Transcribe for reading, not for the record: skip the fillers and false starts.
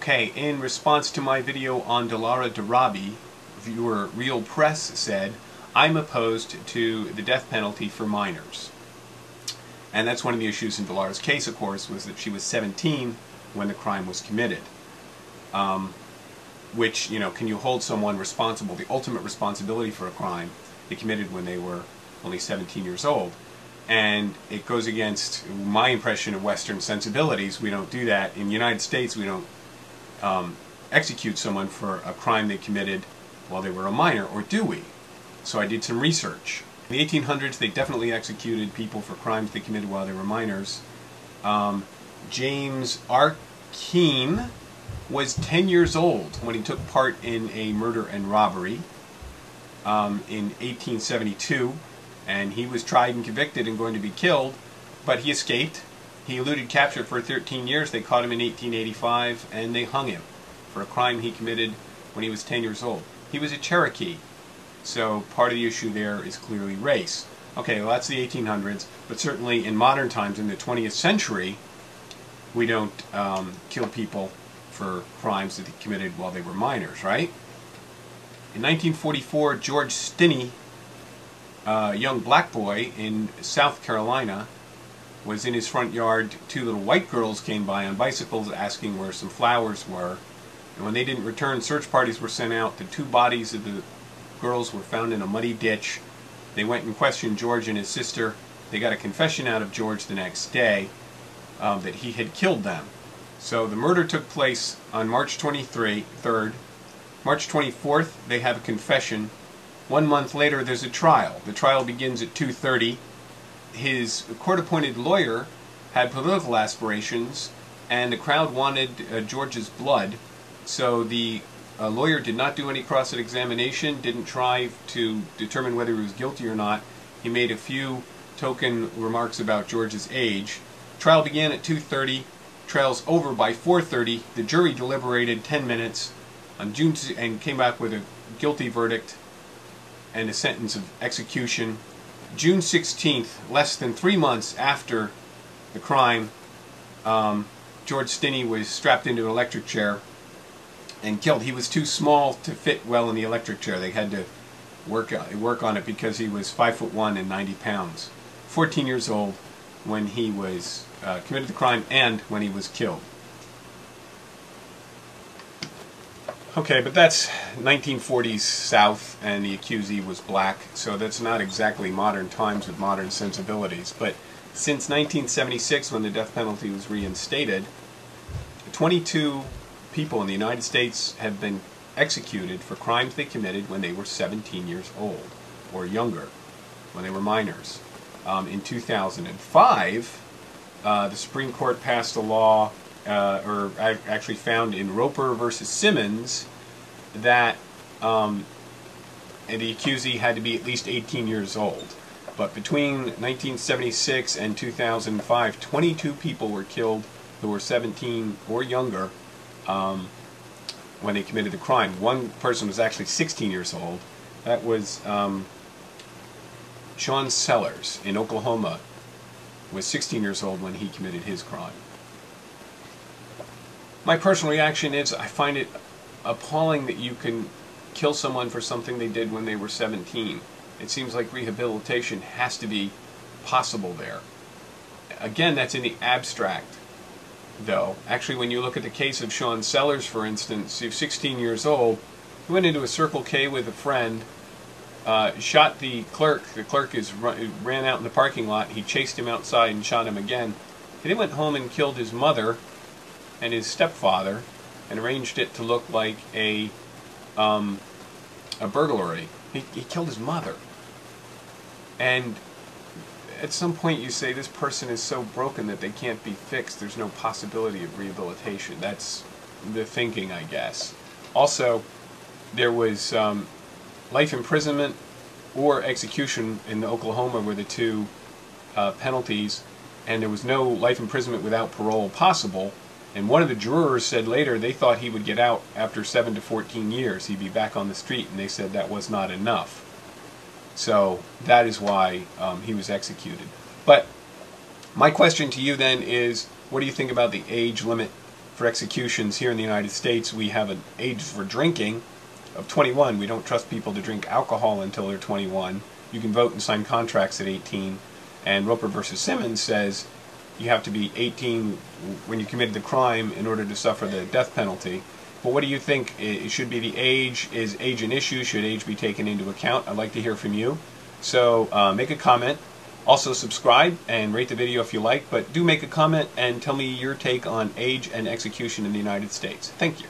Okay, in response to my video on Dalara Darabi, viewer Real Press said, I'm opposed to the death penalty for minors. And that's one of the issues in Dalara's case, of course, was that she was 17 when the crime was committed. Which, can you hold someone responsible, the ultimate responsibility for a crime they committed when they were only 17 years old? And it goes against my impression of Western sensibilities. We don't do that. In the United States, we don't execute someone for a crime they committed while they were a minor, or do we? So I did some research. In the 1800s, they definitely executed people for crimes they committed while they were minors. James R. Keene was 10 years old when he took part in a murder and robbery in 1872, and he was tried and convicted and going to be killed, but he escaped. He eluded capture for 13 years. They caught him in 1885, and they hung him for a crime he committed when he was 10 years old. He was a Cherokee, so part of the issue there is clearly race. Okay, well, that's the 1800s, but certainly in modern times, in the 20th century, we don't kill people for crimes that they committed while they were minors, right? In 1944, George Stinney, a young black boy in South Carolina, was in his front yard. Two little white girls came by on bicycles asking where some flowers were. And when they didn't return, search parties were sent out. The two bodies of the girls were found in a muddy ditch. They went and questioned George and his sister. They got a confession out of George the next day that he had killed them. So the murder took place on March 23rd. March 24th, they have a confession. 1 month later, there's a trial. The trial begins at 2:30. His court-appointed lawyer had political aspirations, and the crowd wanted George's blood, so the lawyer did not do any cross-examination, didn't try to determine whether he was guilty or not. He made a few token remarks about George's age. Trial began at 2:30. Trial's over by 4:30. The jury deliberated 10 minutes on and came back with a guilty verdict and a sentence of execution. June 16th, less than 3 months after the crime, George Stinney was strapped into an electric chair and killed. He was too small to fit well in the electric chair. They had to work on it because he was 5'1" and 90 pounds. 14 years old when he was committed the crime and when he was killed. Okay, but that's 1940s South, and the accusee was black, so that's not exactly modern times with modern sensibilities. But since 1976, when the death penalty was reinstated, 22 people in the United States have been executed for crimes they committed when they were 17 years old, or younger, when they were minors. In 2005, the Supreme Court passed a law, or actually found in Roper versus Simmons, that the accusee had to be at least 18 years old. But between 1976 and 2005, 22 people were killed who were 17 or younger when they committed the crime. One person was actually 16 years old. That was Sean Sellers in Oklahoma, was 16 years old when he committed his crime. My personal reaction is I find it appalling that you can kill someone for something they did when they were 17. It seems like rehabilitation has to be possible there. Again, that's in the abstract, though. Actually, when you look at the case of Sean Sellers, for instance, he's 16 years old, he went into a Circle K with a friend, shot the clerk. The clerk ran out in the parking lot. He chased him outside and shot him again. He then went home and killed his mother and his stepfather, and arranged it to look like a burglary. He killed his mother. And at some point you say this person is so broken that they can't be fixed. There's no possibility of rehabilitation. That's the thinking, I guess. Also, there was life imprisonment or execution in Oklahoma were the two penalties, and there was no life imprisonment without parole possible. And one of the jurors said later they thought he would get out after 7 to 14 years. He'd be back on the street, and they said that was not enough. So that is why he was executed. But my question to you then is, what do you think about the age limit for executions here in the United States, we have an age for drinking of 21. We don't trust people to drink alcohol until they're 21. You can vote and sign contracts at 18. And Roper versus Simmons says you have to be 18 when you committed the crime in order to suffer the death penalty. But what do you think? It should be the age? Is age an issue? Should age be taken into account? I'd like to hear from you. So make a comment. Also subscribe and rate the video if you like. But do make a comment and tell me your take on age and execution in the United States. Thank you.